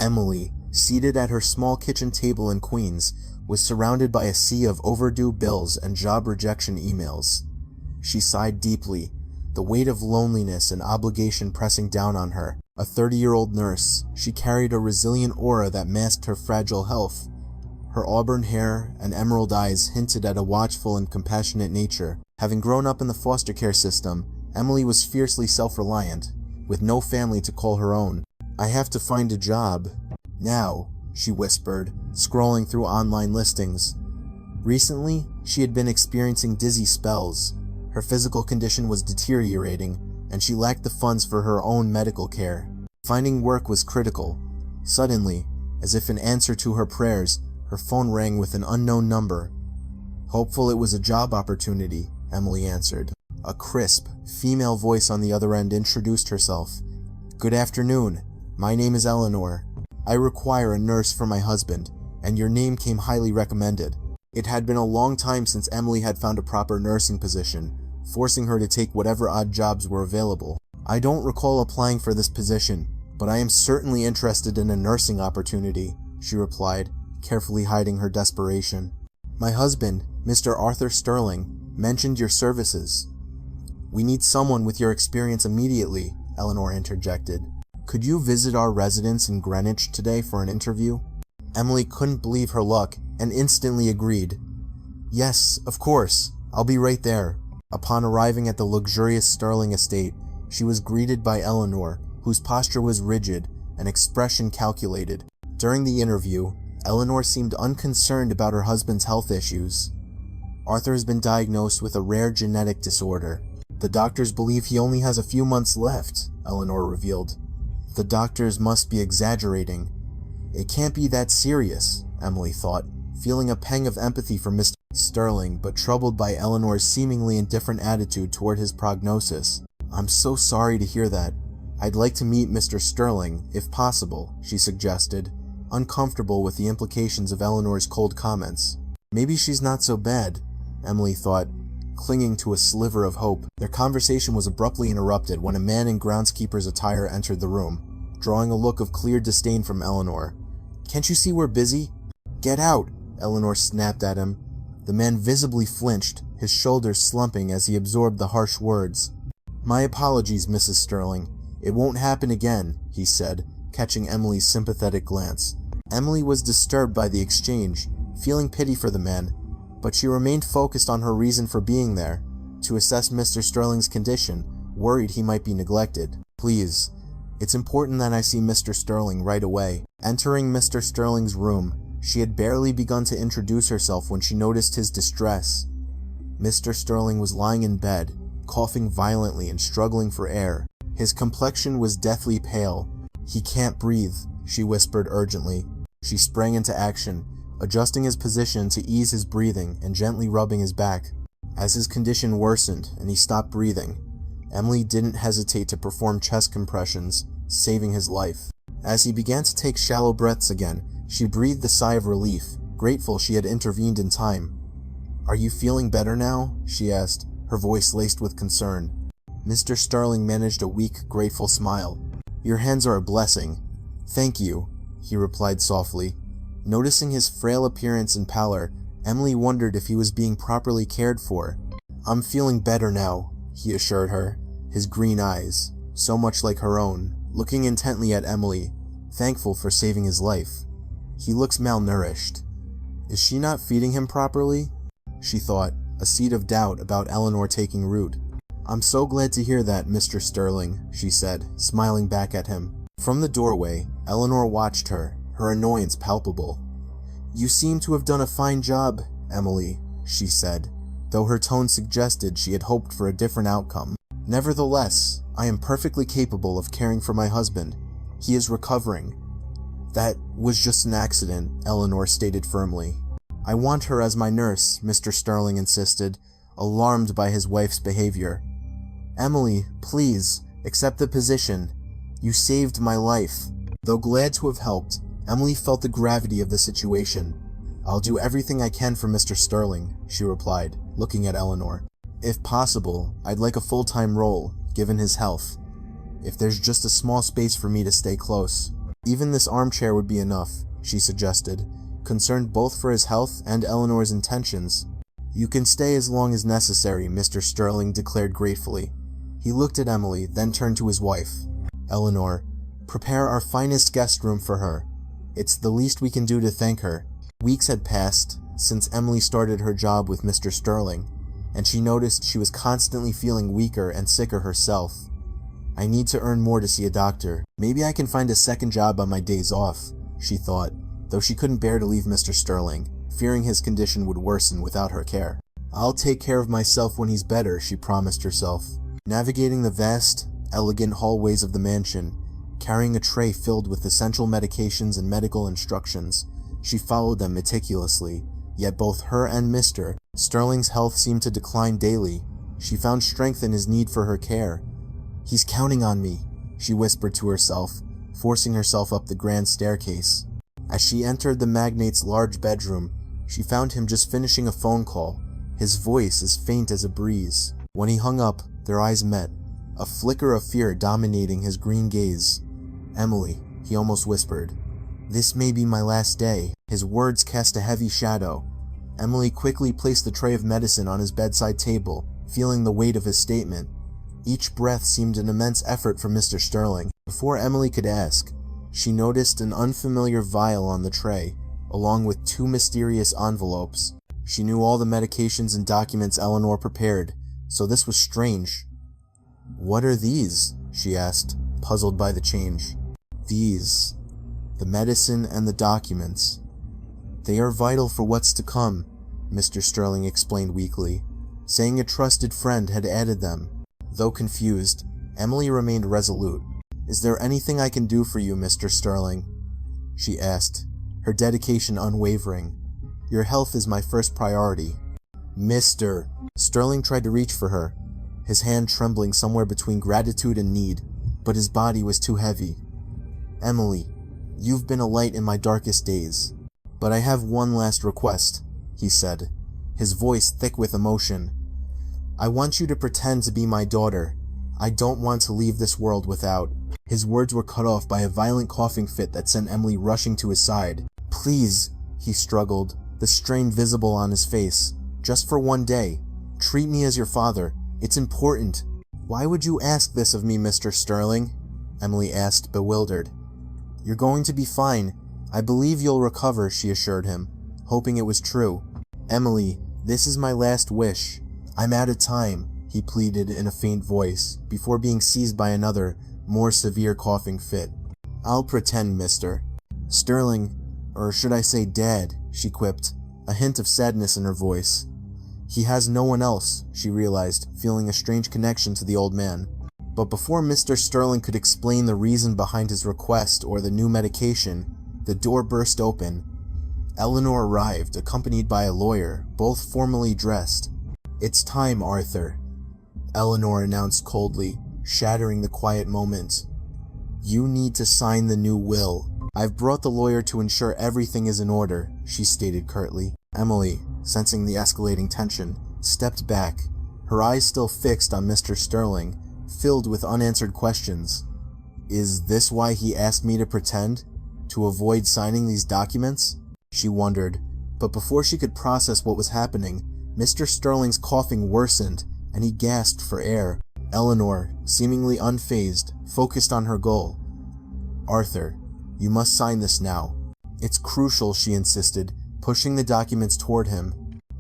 Emily, seated at her small kitchen table in Queens, was surrounded by a sea of overdue bills and job rejection emails. She sighed deeply, the weight of loneliness and obligation pressing down on her. A 30-year-old nurse, she carried a resilient aura that masked her fragile health. Her auburn hair and emerald eyes hinted at a watchful and compassionate nature. Having grown up in the foster care system, Emily was fiercely self-reliant, with no family to call her own. "I have to find a job now," she whispered, scrolling through online listings. Recently, she had been experiencing dizzy spells. Her physical condition was deteriorating, and she lacked the funds for her own medical care. Finding work was critical. Suddenly, as if in answer to her prayers, her phone rang with an unknown number. Hopeful it was a job opportunity, Emily answered. A crisp, female voice on the other end introduced herself. "Good afternoon. My name is Eleanor. I require a nurse for my husband, and your name came highly recommended." It had been a long time since Emily had found a proper nursing position, forcing her to take whatever odd jobs were available. "I don't recall applying for this position, but I am certainly interested in a nursing opportunity," she replied, carefully hiding her desperation. "My husband, Mr. Arthur Sterling, mentioned your services." "We need someone with your experience immediately," Eleanor interjected. "Could you visit our residence in Greenwich today for an interview?" Emily couldn't believe her luck and instantly agreed. "Yes, of course. I'll be right there." Upon arriving at the luxurious Sterling estate, she was greeted by Eleanor, whose posture was rigid and expression calculated. During the interview, Eleanor seemed unconcerned about her husband's health issues. "Arthur has been diagnosed with a rare genetic disorder. The doctors believe he only has a few months left," Eleanor revealed. "The doctors must be exaggerating. It can't be that serious," Emily thought, feeling a pang of empathy for Mr. Sterling, but troubled by Eleanor's seemingly indifferent attitude toward his prognosis. "I'm so sorry to hear that. I'd like to meet Mr. Sterling, if possible," she suggested, uncomfortable with the implications of Eleanor's cold comments. Maybe she's not so bad, Emily thought, clinging to a sliver of hope. Their conversation was abruptly interrupted when a man in groundskeeper's attire entered the room, drawing a look of clear disdain from Eleanor. "Can't you see we're busy?" "Get out!" Eleanor snapped at him. The man visibly flinched, his shoulders slumping as he absorbed the harsh words. "My apologies, Mrs. Sterling. It won't happen again," he said, catching Emily's sympathetic glance. Emily was disturbed by the exchange, feeling pity for the man, but she remained focused on her reason for being there, to assess Mr. Sterling's condition, worried he might be neglected. "Please, it's important that I see Mr. Sterling right away." Entering Mr. Sterling's room, she had barely begun to introduce herself when she noticed his distress. Mr. Sterling was lying in bed, coughing violently and struggling for air. His complexion was deathly pale. "He can't breathe," she whispered urgently. She sprang into action, adjusting his position to ease his breathing and gently rubbing his back. As his condition worsened and he stopped breathing, Emily didn't hesitate to perform chest compressions, saving his life. As he began to take shallow breaths again, she breathed a sigh of relief, grateful she had intervened in time. "Are you feeling better now?" she asked, her voice laced with concern. Mr. Sterling managed a weak, grateful smile. "Your hands are a blessing." "Thank you," he replied softly. Noticing his frail appearance and pallor, Emily wondered if he was being properly cared for. "I'm feeling better now," he assured her, his green eyes, so much like her own, looking intently at Emily, thankful for saving his life. "He looks malnourished. Is she not feeding him properly?" she thought, a seed of doubt about Eleanor taking root. "I'm so glad to hear that, Mr. Sterling," she said, smiling back at him. From the doorway, Eleanor watched her, her annoyance palpable. "You seem to have done a fine job, Emily," she said, though her tone suggested she had hoped for a different outcome. "Nevertheless, I am perfectly capable of caring for my husband. He is recovering." "That was just an accident," Eleanor stated firmly. "I want her as my nurse," Mr. Sterling insisted, alarmed by his wife's behavior. "Emily, please, accept the position. You saved my life." Though glad to have helped, Emily felt the gravity of the situation. "I'll do everything I can for Mr. Sterling," she replied, looking at Eleanor. "If possible, I'd like a full-time role, given his health. If there's just a small space for me to stay close." Even this armchair would be enough, she suggested, concerned both for his health and Eleanor's intentions. You can stay as long as necessary, Mr. Sterling declared gratefully. He looked at Emily, then turned to his wife. Eleanor, prepare our finest guest room for her. It's the least we can do to thank her. Weeks had passed since Emily started her job with Mr. Sterling, and she noticed she was constantly feeling weaker and sicker herself. I need to earn more to see a doctor. Maybe I can find a second job on my days off, she thought, though she couldn't bear to leave Mr. Sterling, fearing his condition would worsen without her care. I'll take care of myself when he's better, she promised herself. Navigating the vast, elegant hallways of the mansion, carrying a tray filled with essential medications and medical instructions, she followed them meticulously, yet both her and Mr. Sterling's health seemed to decline daily. She found strength in his need for her care. He's counting on me, she whispered to herself, forcing herself up the grand staircase. As she entered the magnate's large bedroom, she found him just finishing a phone call, his voice as faint as a breeze. When he hung up, their eyes met, a flicker of fear dominating his green gaze. Emily, he almost whispered. This may be my last day. His words cast a heavy shadow. Emily quickly placed the tray of medicine on his bedside table, feeling the weight of his statement. Each breath seemed an immense effort from Mr. Sterling. Before Emily could ask, she noticed an unfamiliar vial on the tray, along with 2 mysterious envelopes. She knew all the medications and documents Eleanor prepared, so this was strange. What are these? She asked, puzzled by the change. These. The medicine and the documents. They are vital for what's to come, Mr. Sterling explained weakly, saying a trusted friend had added them. Though confused, Emily remained resolute. Is there anything I can do for you, Mr. Sterling? She asked, her dedication unwavering. Your health is my first priority. Mr. Sterling tried to reach for her, his hand trembling somewhere between gratitude and need, but his body was too heavy. Emily, you've been a light in my darkest days, but I have one last request, he said, his voice thick with emotion. I want you to pretend to be my daughter. I don't want to leave this world without. His words were cut off by a violent coughing fit that sent Emily rushing to his side. Please, he struggled, the strain visible on his face. Just for one day. Treat me as your father. It's important. Why would you ask this of me, Mr. Sterling? Emily asked, bewildered. You're going to be fine. I believe you'll recover, she assured him, hoping it was true. Emily, this is my last wish. I'm out of time, he pleaded in a faint voice, before being seized by another, more severe coughing fit. I'll pretend, Mr. Sterling, or should I say Dad, she quipped, a hint of sadness in her voice. He has no one else, she realized, feeling a strange connection to the old man. But before Mr. Sterling could explain the reason behind his request or the new medication, the door burst open. Eleanor arrived, accompanied by a lawyer, both formally dressed. It's time, Arthur, Eleanor announced coldly, shattering the quiet moment. You need to sign the new will. I've brought the lawyer to ensure everything is in order, she stated curtly. Emily, sensing the escalating tension, stepped back, her eyes still fixed on Mr. Sterling, filled with unanswered questions. Is this why he asked me to pretend? To avoid signing these documents? She wondered, but before she could process what was happening, Mr. Sterling's coughing worsened, and he gasped for air. Eleanor, seemingly unfazed, focused on her goal. Arthur, you must sign this now. It's crucial, she insisted, pushing the documents toward him.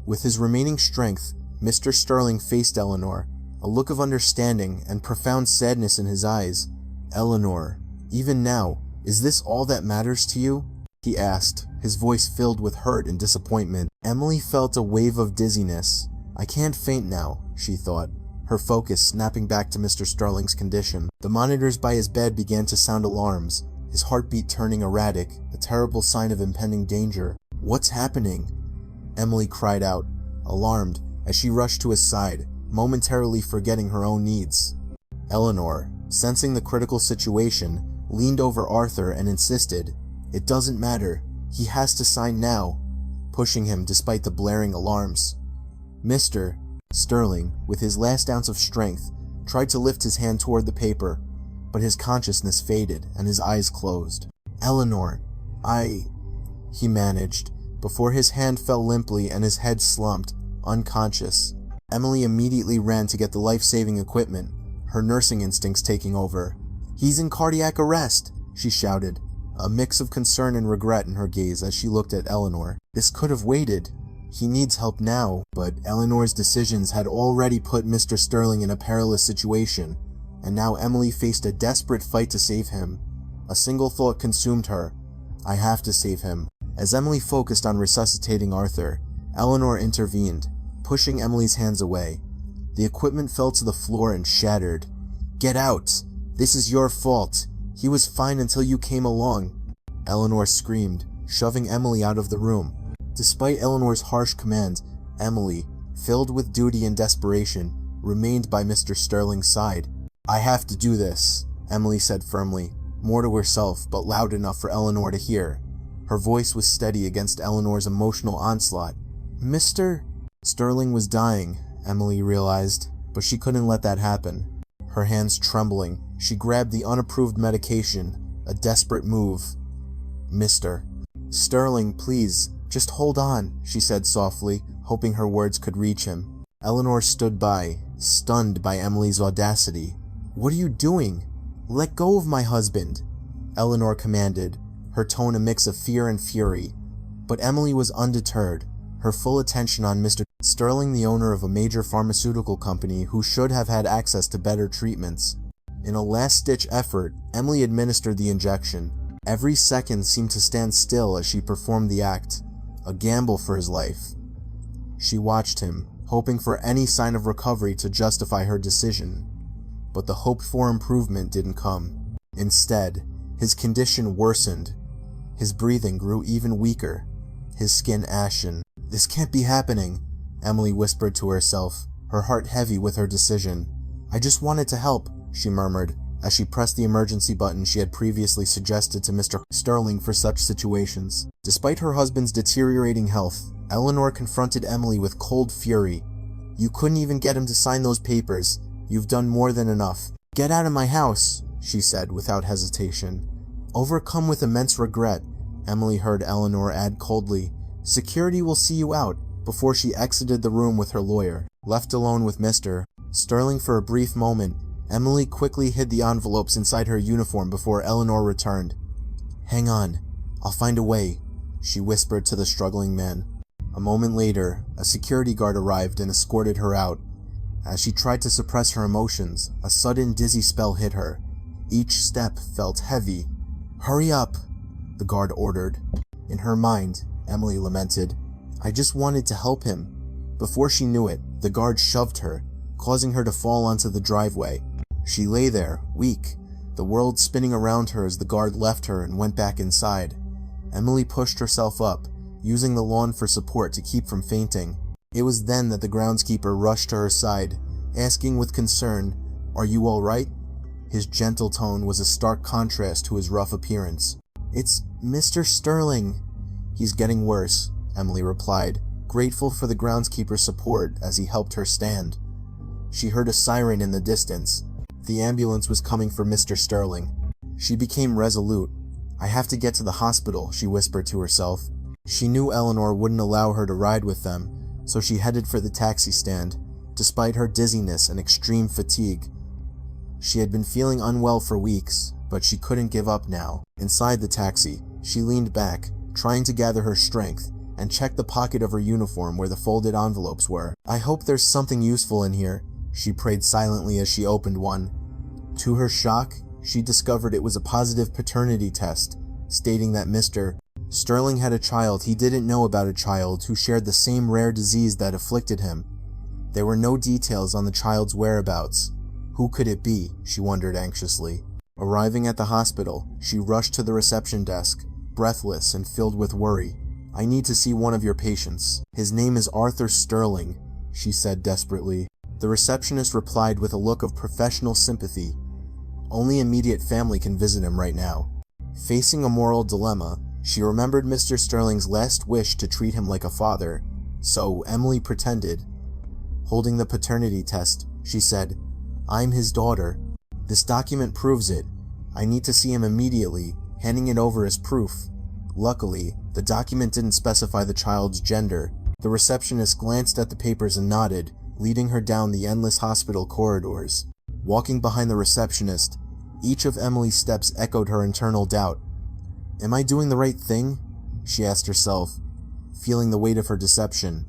With his remaining strength, Mr. Sterling faced Eleanor, a look of understanding and profound sadness in his eyes. Eleanor, even now, is this all that matters to you? He asked, his voice filled with hurt and disappointment. Emily felt a wave of dizziness. I can't faint now, she thought, her focus snapping back to Mr. Sterling's condition. The monitors by his bed began to sound alarms, his heartbeat turning erratic, a terrible sign of impending danger. What's happening? Emily cried out, alarmed, as she rushed to his side, momentarily forgetting her own needs. Eleanor, sensing the critical situation, leaned over Arthur and insisted, It doesn't matter. He has to sign now, pushing him despite the blaring alarms. Mr. Sterling, with his last ounce of strength, tried to lift his hand toward the paper, but his consciousness faded and his eyes closed. "Eleanor, he managed, before his hand fell limply and his head slumped, unconscious. Emily immediately ran to get the life-saving equipment, her nursing instincts taking over. "He's in cardiac arrest," she shouted, a mix of concern and regret in her gaze as she looked at Eleanor. This could have waited. He needs help now, but Eleanor's decisions had already put Mr. Sterling in a perilous situation, and now Emily faced a desperate fight to save him. A single thought consumed her: I have to save him. As Emily focused on resuscitating Arthur, Eleanor intervened, pushing Emily's hands away. The equipment fell to the floor and shattered. "Get out! This is your fault. He was fine until you came along," Eleanor screamed, shoving Emily out of the room. Despite Eleanor's harsh command, Emily, filled with duty and desperation, remained by Mr. Sterling's side. "I have to do this," Emily said firmly, more to herself but loud enough for Eleanor to hear. Her voice was steady against Eleanor's emotional onslaught. "Mr. Sterling was dying," Emily realized, but she couldn't let that happen. Her hands trembling, she grabbed the unapproved medication, a desperate move. "Mr. Sterling, please, just hold on," she said softly, hoping her words could reach him. Eleanor stood by, stunned by Emily's audacity. "What are you doing? Let go of my husband," Eleanor commanded, her tone a mix of fear and fury. But Emily was undeterred, her full attention on Mr. Sterling, the owner of a major pharmaceutical company who should have had access to better treatments. In a last-ditch effort, Emily administered the injection. Every second seemed to stand still as she performed the act, a gamble for his life. She watched him, hoping for any sign of recovery to justify her decision. But the hoped-for improvement didn't come. Instead, his condition worsened. His breathing grew even weaker, his skin ashen. "This can't be happening," Emily whispered to herself, her heart heavy with her decision. "I just wanted to help," she murmured, as she pressed the emergency button she had previously suggested to Mr. Sterling for such situations. Despite her husband's deteriorating health, Eleanor confronted Emily with cold fury. "You couldn't even get him to sign those papers. You've done more than enough. Get out of my house," she said without hesitation. Overcome with immense regret, Emily heard Eleanor add coldly, "Security will see you out," before she exited the room with her lawyer. Left alone with Mr. Sterling for a brief moment, Emily quickly hid the envelopes inside her uniform before Eleanor returned. "Hang on, I'll find a way," she whispered to the struggling man. A moment later, a security guard arrived and escorted her out. As she tried to suppress her emotions, a sudden dizzy spell hit her. Each step felt heavy. "Hurry up," the guard ordered. In her mind, Emily lamented, "I just wanted to help him." Before she knew it, the guard shoved her, causing her to fall onto the driveway. She lay there, weak, the world spinning around her as the guard left her and went back inside. Emily pushed herself up, using the lawn for support to keep from fainting. It was then that the groundskeeper rushed to her side, asking with concern, "Are you all right?" His gentle tone was a stark contrast to his rough appearance. "It's Mr. Sterling." "He's getting worse," Emily replied, grateful for the groundskeeper's support as he helped her stand. She heard a siren in the distance. The ambulance was coming for Mr. Sterling. She became resolute. "I have to get to the hospital," she whispered to herself. She knew Eleanor wouldn't allow her to ride with them, so she headed for the taxi stand, despite her dizziness and extreme fatigue. She had been feeling unwell for weeks, but she couldn't give up now. Inside the taxi, she leaned back, trying to gather her strength, and checked the pocket of her uniform where the folded envelopes were. "I hope there's something useful in here," she prayed silently as she opened one. To her shock, she discovered it was a positive paternity test, stating that Mr. Sterling had a child he didn't know about, a child who shared the same rare disease that afflicted him. There were no details on the child's whereabouts. Who could it be? She wondered anxiously. Arriving at the hospital, she rushed to the reception desk, breathless and filled with worry. "I need to see one of your patients. His name is Arthur Sterling," she said desperately. The receptionist replied with a look of professional sympathy. "Only immediate family can visit him right now." Facing a moral dilemma, she remembered Mr. Sterling's last wish to treat him like a father, so Emily pretended. Holding the paternity test, she said, "I'm his daughter. This document proves it. I need to see him immediately. handing it over as proof. Luckily, the document didn't specify the child's gender. The receptionist glanced at the papers and nodded, leading her down the endless hospital corridors. Walking behind the receptionist, each of Emily's steps echoed her internal doubt. Am I doing the right thing? She asked herself, feeling the weight of her deception.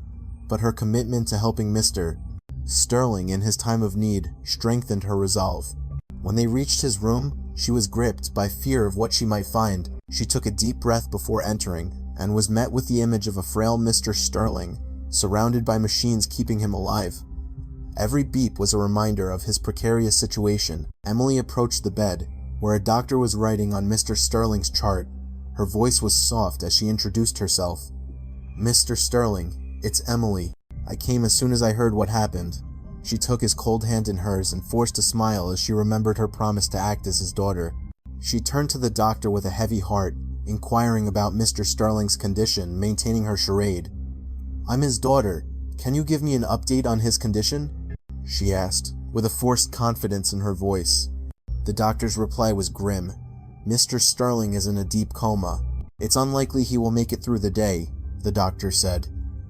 But her commitment to helping Mr. Sterling in his time of need strengthened her resolve. When they reached his room, she was gripped by fear of what she might find. She took a deep breath before entering, and was met with the image of a frail Mr. Sterling, surrounded by machines keeping him alive. Every beep was a reminder of his precarious situation. Emily approached the bed, where a doctor was writing on Mr. Sterling's chart. Her voice was soft as she introduced herself. Mr. Sterling, it's Emily. I came as soon as I heard what happened. She took his cold hand in hers and forced a smile as she remembered her promise to act as his daughter. She turned to the doctor with a heavy heart, inquiring about Mr. Sterling's condition, maintaining her charade. I'm his daughter. Can you give me an update on his condition? She asked, with a forced confidence in her voice. The doctor's reply was grim. Mr. Sterling is in a deep coma. It's unlikely he will make it through the day, the doctor said,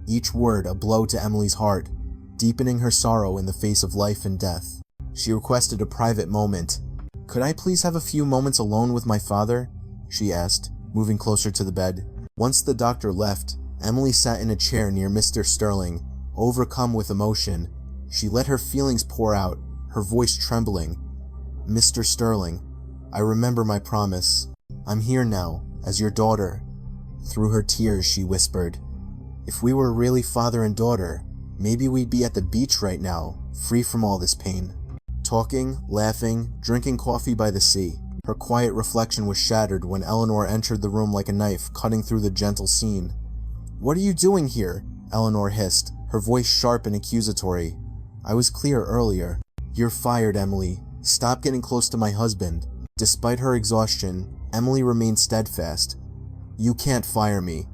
each word a blow to Emily's heart, deepening her sorrow in the face of life and death. She requested a private moment. Could I please have a few moments alone with my father? She asked, moving closer to the bed. Once the doctor left, Emily sat in a chair near Mr. Sterling, overcome with emotion. She let her feelings pour out, her voice trembling. Mr. Sterling, I remember my promise. I'm here now, as your daughter. Through her tears, she whispered, if we were really father and daughter, maybe we'd be at the beach right now, free from all this pain. Talking, laughing, drinking coffee by the sea. Her quiet reflection was shattered when Eleanor entered the room like a knife, cutting through the gentle scene. What are you doing here? Eleanor hissed, her voice sharp and accusatory. I was clear earlier. You're fired, Emily. Stop getting close to my husband. Despite her exhaustion, Emily remained steadfast. You can't fire me.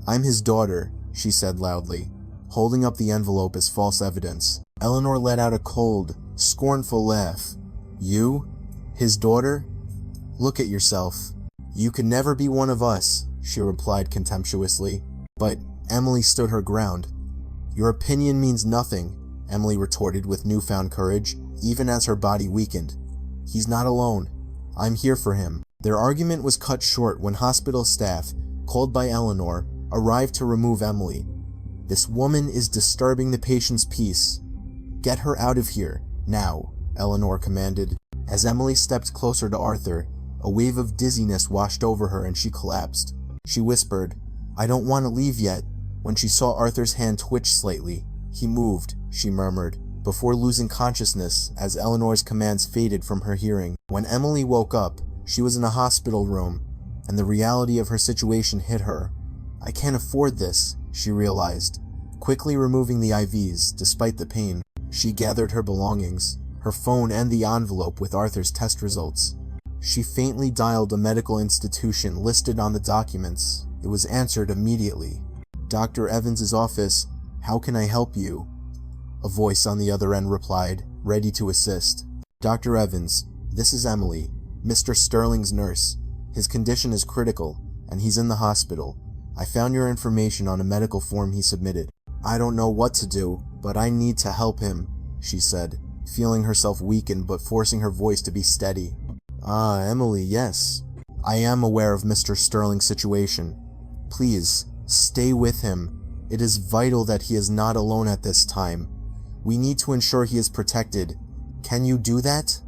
I'm his daughter, she said loudly, holding up the envelope as false evidence. Eleanor let out a cold, scornful laugh. You? His daughter? Look at yourself. You could never be one of us, she replied contemptuously. But Emily stood her ground. Your opinion means nothing, Emily retorted with newfound courage, even as her body weakened. He's not alone. I'm here for him. Their argument was cut short when hospital staff, called by Eleanor, arrived to remove Emily. This woman is disturbing the patient's peace. Get her out of here, now, Eleanor commanded. As Emily stepped closer to Arthur, a wave of dizziness washed over her and she collapsed. She whispered, I don't want to leave yet. When she saw Arthur's hand twitch slightly, he moved, she murmured, before losing consciousness as Eleanor's commands faded from her hearing. When Emily woke up, she was in a hospital room, and the reality of her situation hit her. I can't afford this, she realized. Quickly removing the IVs, despite the pain, she gathered her belongings, her phone and the envelope with Arthur's test results. She faintly dialed a medical institution listed on the documents. It was answered immediately. Dr. Evans's office. How can I help you? A voice on the other end replied, ready to assist. Dr. Evans, this is Emily, Mr. Sterling's nurse. His condition is critical, and he's in the hospital. I found your information on a medical form he submitted. I don't know what to do, but I need to help him, she said, feeling herself weaken but forcing her voice to be steady. Ah, Emily, yes. I am aware of Mr. Sterling's situation. Please, stay with him. It is vital that he is not alone at this time. We need to ensure he is protected. Can you do that?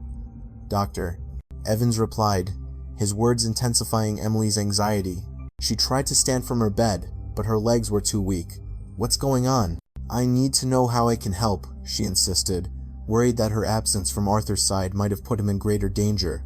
Doctor. Evans replied, his words intensifying Emily's anxiety. She tried to stand from her bed, but her legs were too weak. What's going on? I need to know how I can help, she insisted, worried that her absence from Arthur's side might have put him in greater danger.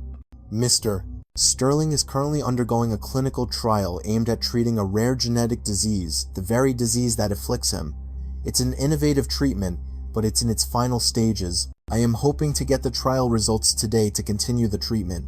Mr. Sterling is currently undergoing a clinical trial aimed at treating a rare genetic disease, the very disease that afflicts him. It's an innovative treatment, but it's in its final stages. I am hoping to get the trial results today to continue the treatment.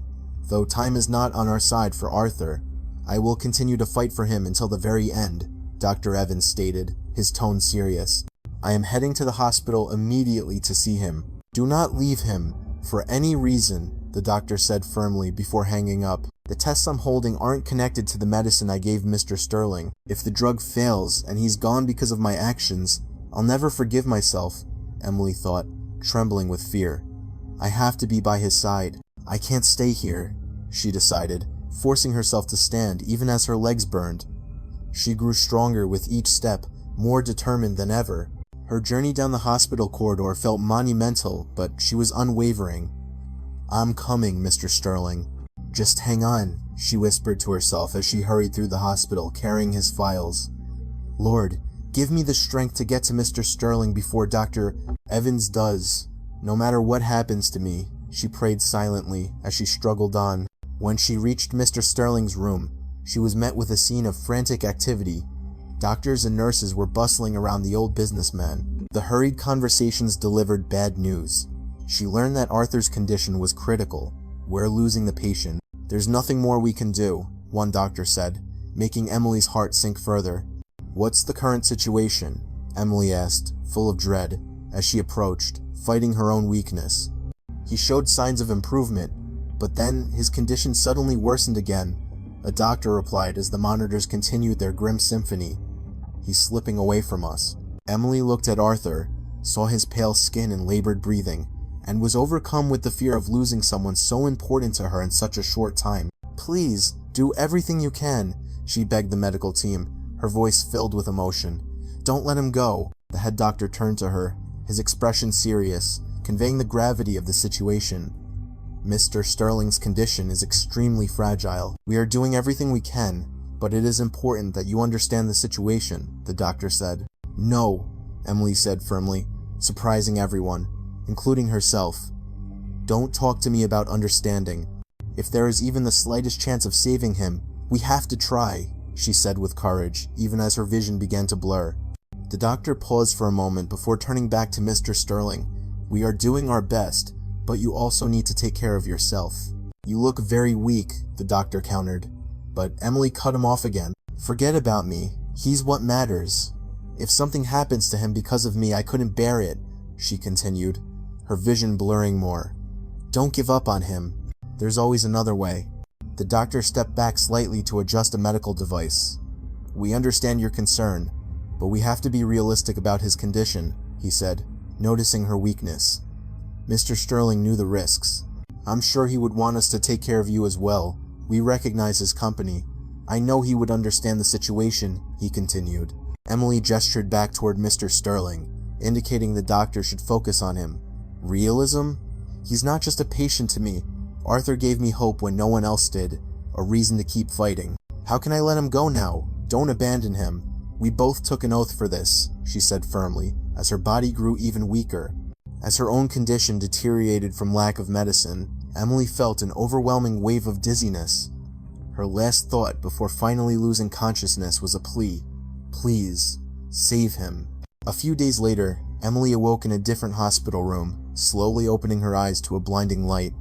Though time is not on our side for Arthur, I will continue to fight for him until the very end, Dr. Evans stated, his tone serious. I am heading to the hospital immediately to see him. Do not leave him, for any reason, the doctor said firmly before hanging up. The tests I'm holding aren't connected to the medicine I gave Mr. Sterling. If the drug fails and he's gone because of my actions, I'll never forgive myself, Emily thought, trembling with fear. I have to be by his side. I can't stay here, she decided, forcing herself to stand even as her legs burned. She grew stronger with each step, more determined than ever. Her journey down the hospital corridor felt monumental, but she was unwavering. I'm coming, Mr. Sterling. Just hang on, she whispered to herself as she hurried through the hospital carrying his files. Lord, give me the strength to get to Mr. Sterling before Dr. Evans does. No matter what happens to me, she prayed silently as she struggled on. When she reached Mr. Sterling's room, she was met with a scene of frantic activity. Doctors and nurses were bustling around the old businessman. The hurried conversations delivered bad news. She learned that Arthur's condition was critical. We're losing the patient. There's nothing more we can do, one doctor said, making Emily's heart sink further. What's the current situation? Emily asked, full of dread, as she approached, fighting her own weakness. He showed signs of improvement, but then his condition suddenly worsened again, a doctor replied as the monitors continued their grim symphony. He's slipping away from us. Emily looked at Arthur, saw his pale skin and labored breathing, and was overcome with the fear of losing someone so important to her in such a short time. Please, do everything you can, she begged the medical team, her voice filled with emotion. Don't let him go. The head doctor turned to her, his expression serious, conveying the gravity of the situation. Mr. Sterling's condition is extremely fragile. We are doing everything we can, but it is important that you understand the situation, the doctor said. No, Emily said firmly, surprising everyone, including herself. Don't talk to me about understanding. If there is even the slightest chance of saving him, we have to try, she said with courage, even as her vision began to blur. The doctor paused for a moment before turning back to Mr. Sterling. We are doing our best, but you also need to take care of yourself. You look very weak, the doctor countered. But Emily cut him off again. Forget about me. He's what matters. If something happens to him because of me, I couldn't bear it, she continued, her vision blurring more. Don't give up on him. There's always another way. The doctor stepped back slightly to adjust a medical device. We understand your concern, but we have to be realistic about his condition, he said, noticing her weakness. Mr. Sterling knew the risks. I'm sure he would want us to take care of you as well. We recognize his company. I know he would understand the situation, he continued. Emily gestured back toward Mr. Sterling, indicating the doctor should focus on him. Realism? He's not just a patient to me. Arthur gave me hope when no one else did, a reason to keep fighting. How can I let him go now? Don't abandon him. We both took an oath for this, she said firmly, as her body grew even weaker. As her own condition deteriorated from lack of medicine, Emily felt an overwhelming wave of dizziness. Her last thought before finally losing consciousness was a plea. Please, save him. A few days later, Emily awoke in a different hospital room, slowly opening her eyes to a blinding light.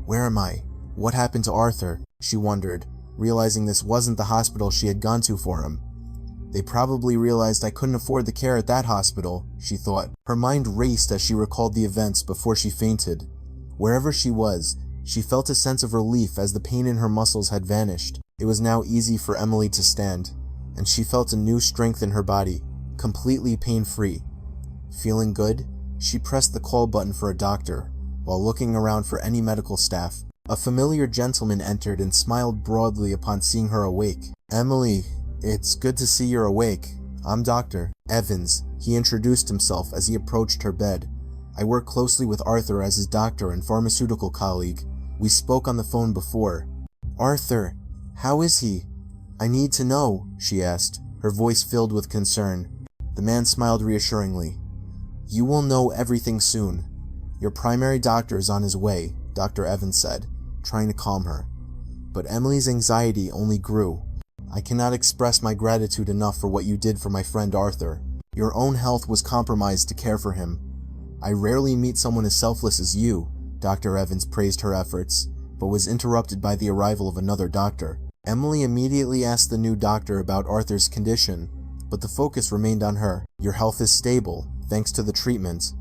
Where am I? What happened to Arthur? She wondered, realizing this wasn't the hospital she had gone to for him. They probably realized I couldn't afford the care at that hospital, she thought. Her mind raced as she recalled the events before she fainted. Wherever she was, she felt a sense of relief as the pain in her muscles had vanished. It was now easy for Emily to stand, and she felt a new strength in her body, completely pain-free. Feeling good, she pressed the call button for a doctor, while looking around for any medical staff. A familiar gentleman entered and smiled broadly upon seeing her awake. Emily, it's good to see you're awake. I'm Dr. Evans, he introduced himself as he approached her bed. I work closely with Arthur as his doctor and pharmaceutical colleague. We spoke on the phone before. Arthur, how is he? I need to know, she asked, her voice filled with concern. The man smiled reassuringly. You will know everything soon. Your primary doctor is on his way, Dr. Evans said, trying to calm her. But Emily's anxiety only grew. I cannot express my gratitude enough for what you did for my friend Arthur. Your own health was compromised to care for him. I rarely meet someone as selfless as you, Dr. Evans praised her efforts, but was interrupted by the arrival of another doctor. Emily immediately asked the new doctor about Arthur's condition, but the focus remained on her. Your health is stable, thanks to the treatment,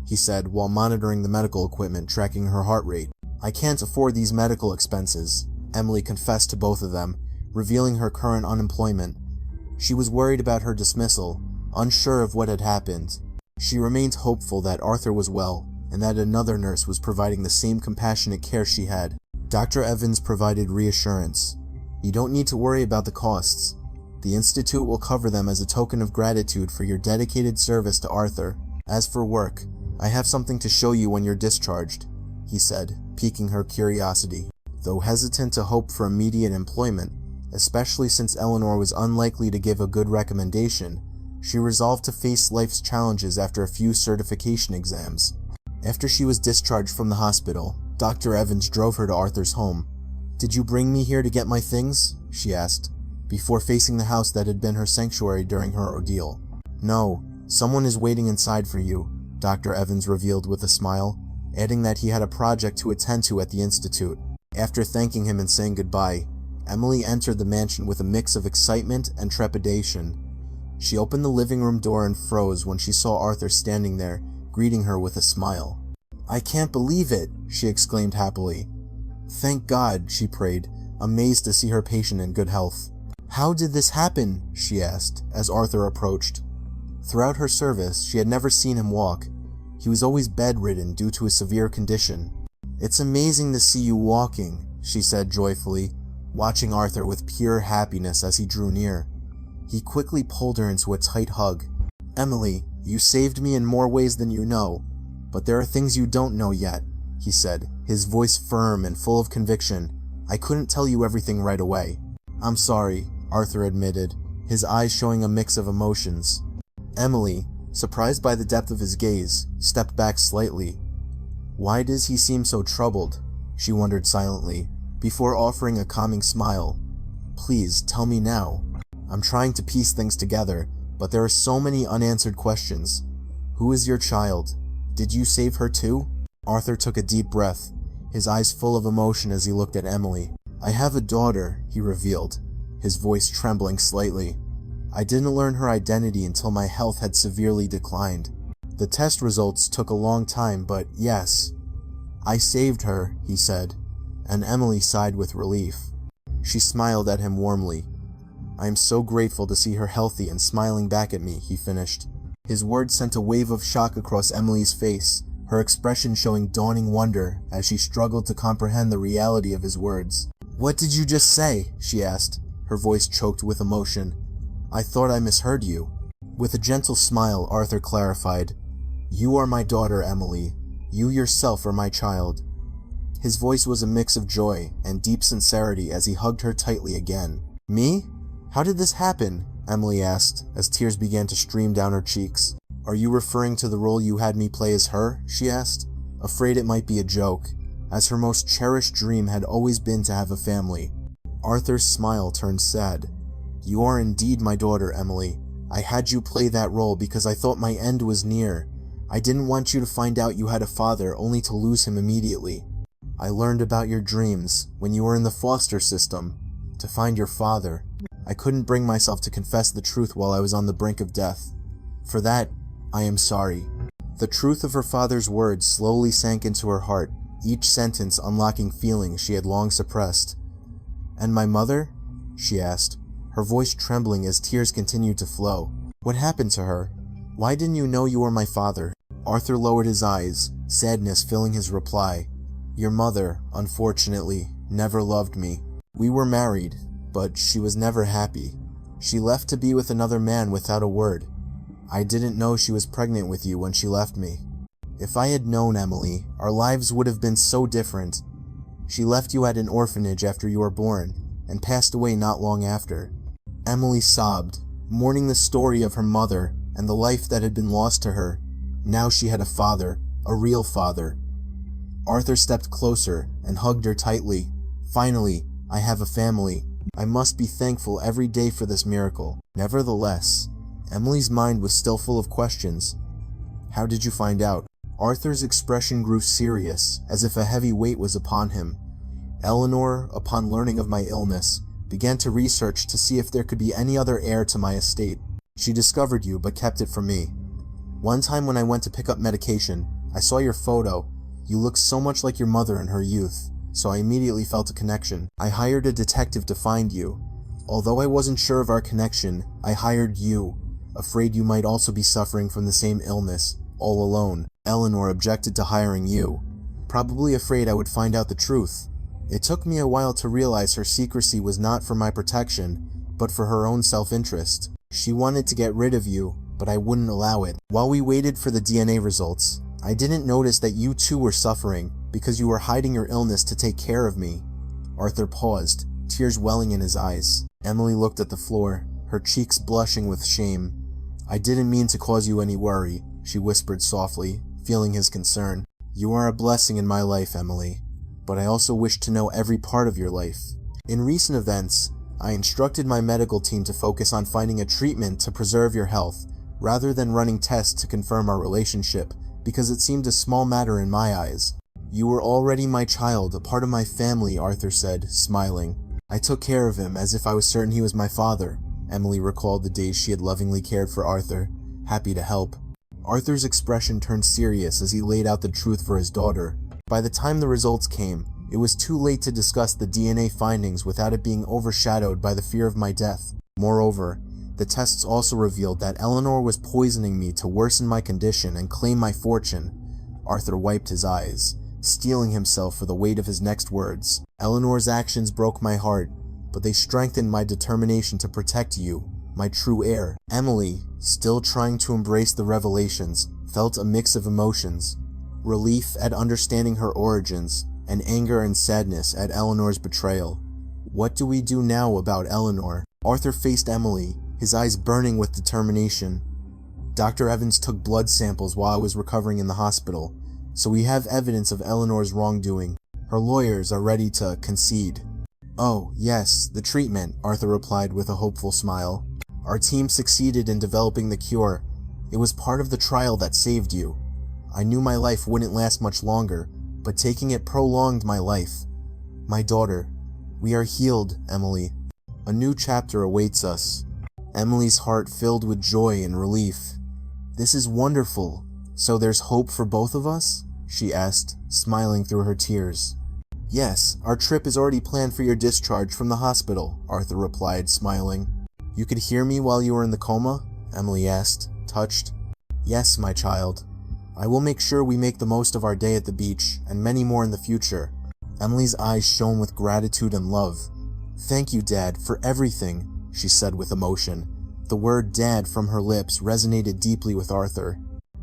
he said while monitoring the medical equipment tracking her heart rate. I can't afford these medical expenses. Emily confessed to both of them, revealing her current unemployment. She was worried about her dismissal, unsure of what had happened. She remained hopeful that Arthur was well, and that another nurse was providing the same compassionate care she had. Dr. Evans provided reassurance. You don't need to worry about the costs. The Institute will cover them as a token of gratitude for your dedicated service to Arthur. As for work, I have something to show you when you're discharged, he said, piquing her curiosity. Though hesitant to hope for immediate employment, especially since Eleanor was unlikely to give a good recommendation, she resolved to face life's challenges after a few certification exams. After she was discharged from the hospital, Dr. Evans drove her to Arthur's home. Did you bring me here to get my things? She asked, before facing the house that had been her sanctuary during her ordeal. No, someone is waiting inside for you, Dr. Evans revealed with a smile, adding that he had a project to attend to at the Institute. After thanking him and saying goodbye, Emily entered the mansion with a mix of excitement and trepidation. She opened the living room door and froze when she saw Arthur standing there, greeting her with a smile. I can't believe it, she exclaimed happily. Thank God, she prayed, amazed to see her patient in good health. How did this happen? She asked, as Arthur approached. Throughout her service, she had never seen him walk. He was always bedridden due to a severe condition. It's amazing to see you walking, she said joyfully, watching Arthur with pure happiness as he drew near. He quickly pulled her into a tight hug. Emily, you saved me in more ways than you know, but there are things you don't know yet, he said, his voice firm and full of conviction. I couldn't tell you everything right away. I'm sorry, Arthur admitted, his eyes showing a mix of emotions. Emily, surprised by the depth of his gaze, stepped back slightly. Why does he seem so troubled? She wondered silently, before offering a calming smile. Please, tell me now. I'm trying to piece things together, but there are so many unanswered questions. Who is your child? Did you save her too? Arthur took a deep breath, his eyes full of emotion as he looked at Emily. I have a daughter, he revealed, his voice trembling slightly. I didn't learn her identity until my health had severely declined. The test results took a long time, but yes. I saved her, he said, and Emily sighed with relief. She smiled at him warmly. I am so grateful to see her healthy and smiling back at me, he finished. His words sent a wave of shock across Emily's face, her expression showing dawning wonder as she struggled to comprehend the reality of his words. What did you just say? She asked, her voice choked with emotion. I thought I misheard you. With a gentle smile, Arthur clarified, You are my daughter, Emily. You yourself are my child. His voice was a mix of joy and deep sincerity as he hugged her tightly again. Me? How did this happen? Emily asked, as tears began to stream down her cheeks. Are you referring to the role you had me play as her? She asked, afraid it might be a joke, as her most cherished dream had always been to have a family. Arthur's smile turned sad. You are indeed my daughter, Emily. I had you play that role because I thought my end was near. I didn't want you to find out you had a father only to lose him immediately. I learned about your dreams when you were in the foster system, to find your father. I couldn't bring myself to confess the truth while I was on the brink of death. For that, I am sorry. The truth of her father's words slowly sank into her heart, each sentence unlocking feelings she had long suppressed. And my mother? She asked, her voice trembling as tears continued to flow. What happened to her? Why didn't you know you were my father? Arthur lowered his eyes, sadness filling his reply. Your mother, unfortunately, never loved me. We were married, but she was never happy. She left to be with another man without a word. I didn't know she was pregnant with you when she left me. If I had known, Emily, our lives would have been so different. She left you at an orphanage after you were born, and passed away not long after. Emily sobbed, mourning the story of her mother and the life that had been lost to her. Now she had a father, a real father. Arthur stepped closer and hugged her tightly. Finally, I have a family. I must be thankful every day for this miracle. Nevertheless, Emily's mind was still full of questions. How did you find out? Arthur's expression grew serious, as if a heavy weight was upon him. Eleanor, upon learning of my illness, began to research to see if there could be any other heir to my estate. She discovered you, but kept it from me. One time when I went to pick up medication, I saw your photo. You looked so much like your mother in her youth. so I immediately felt a connection. I hired a detective to find you. Although I wasn't sure of our connection, I hired you, afraid you might also be suffering from the same illness, all alone. Eleanor objected to hiring you, probably afraid I would find out the truth. It took me a while to realize her secrecy was not for my protection, but for her own self-interest. She wanted to get rid of you, but I wouldn't allow it. While we waited for the DNA results, I didn't notice that you too were suffering because you were hiding your illness to take care of me. Arthur paused, tears welling in his eyes. Emily looked at the floor, her cheeks blushing with shame. I didn't mean to cause you any worry, she whispered softly, feeling his concern. You are a blessing in my life, Emily, but I also wish to know every part of your life. In recent events, I instructed my medical team to focus on finding a treatment to preserve your health, rather than running tests to confirm our relationship, because it seemed a small matter in my eyes. You were already my child, a part of my family, Arthur said, smiling. I took care of him as if I was certain he was my father. Emily recalled the days she had lovingly cared for Arthur, happy to help. Arthur's expression turned serious as he laid out the truth for his daughter. By the time the results came, it was too late to discuss the DNA findings without it being overshadowed by the fear of my death. Moreover, the tests also revealed that Eleanor was poisoning me to worsen my condition and claim my fortune. Arthur wiped his eyes, steeling himself for the weight of his next words. Eleanor's actions broke my heart, but they strengthened my determination to protect you, my true heir. Emily, still trying to embrace the revelations, felt a mix of emotions. Relief at understanding her origins, and anger and sadness at Eleanor's betrayal. What do we do now about Eleanor? Arthur faced Emily, his eyes burning with determination. Dr. Evans took blood samples while I was recovering in the hospital, so we have evidence of Eleanor's wrongdoing. Her lawyers are ready to concede. Oh, yes, the treatment, Arthur replied with a hopeful smile. Our team succeeded in developing the cure. It was part of the trial that saved you. I knew my life wouldn't last much longer, but taking it prolonged my life. My daughter, we are healed, Emily. A new chapter awaits us. Emily's heart filled with joy and relief. This is wonderful. So there's hope for both of us? She asked, smiling through her tears. Yes, our trip is already planned for your discharge from the hospital, Arthur replied, smiling. You could hear me while you were in the coma? Emily asked, touched. Yes, my child. I will make sure we make the most of our day at the beach, and many more in the future. Emily's eyes shone with gratitude and love. Thank you, Dad, for everything, she said with emotion. The word Dad from her lips resonated deeply with Arthur.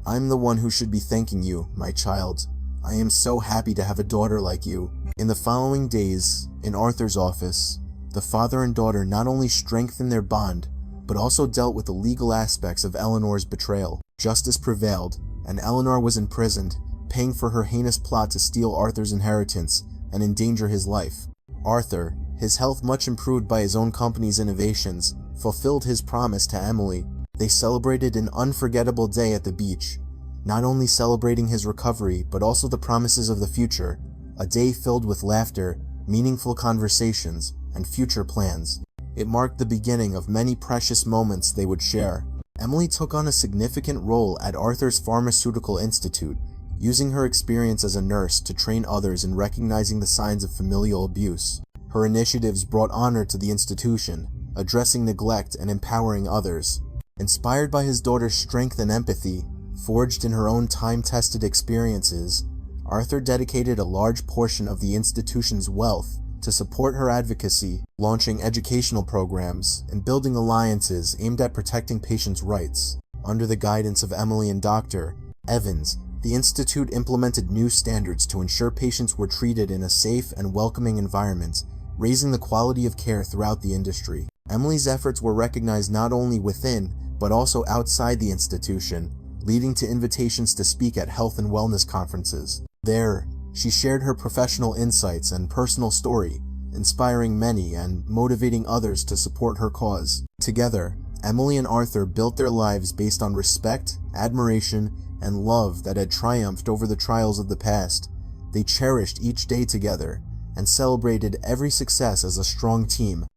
I'm the one who should be thanking you, my child. I am so happy to have a daughter like you. In the following days, in Arthur's office, the father and daughter not only strengthened their bond, but also dealt with the legal aspects of Eleanor's betrayal. Justice prevailed, and Eleanor was imprisoned, paying for her heinous plot to steal Arthur's inheritance and endanger his life. Arthur, his health much improved by his own company's innovations, fulfilled his promise to Emily. They celebrated an unforgettable day at the beach, not only celebrating his recovery, but also the promises of the future, a day filled with laughter, meaningful conversations, and future plans. It marked the beginning of many precious moments they would share. Emily took on a significant role at Arthur's Pharmaceutical Institute, using her experience as a nurse to train others in recognizing the signs of familial abuse. Her initiatives brought honor to the institution, addressing neglect and empowering others. Inspired by his daughter's strength and empathy, forged in her own time-tested experiences, Arthur dedicated a large portion of the institution's wealth to support her advocacy, launching educational programs and building alliances aimed at protecting patients' rights. Under the guidance of Emily and Dr. Evans, the institute implemented new standards to ensure patients were treated in a safe and welcoming environment, raising the quality of care throughout the industry. Emily's efforts were recognized not only within, but also outside the institution, leading to invitations to speak at health and wellness conferences. There, she shared her professional insights and personal story, inspiring many and motivating others to support her cause. Together, Emily and Arthur built their lives based on respect, admiration, and love that had triumphed over the trials of the past. They cherished each day together and celebrated every success as a strong team.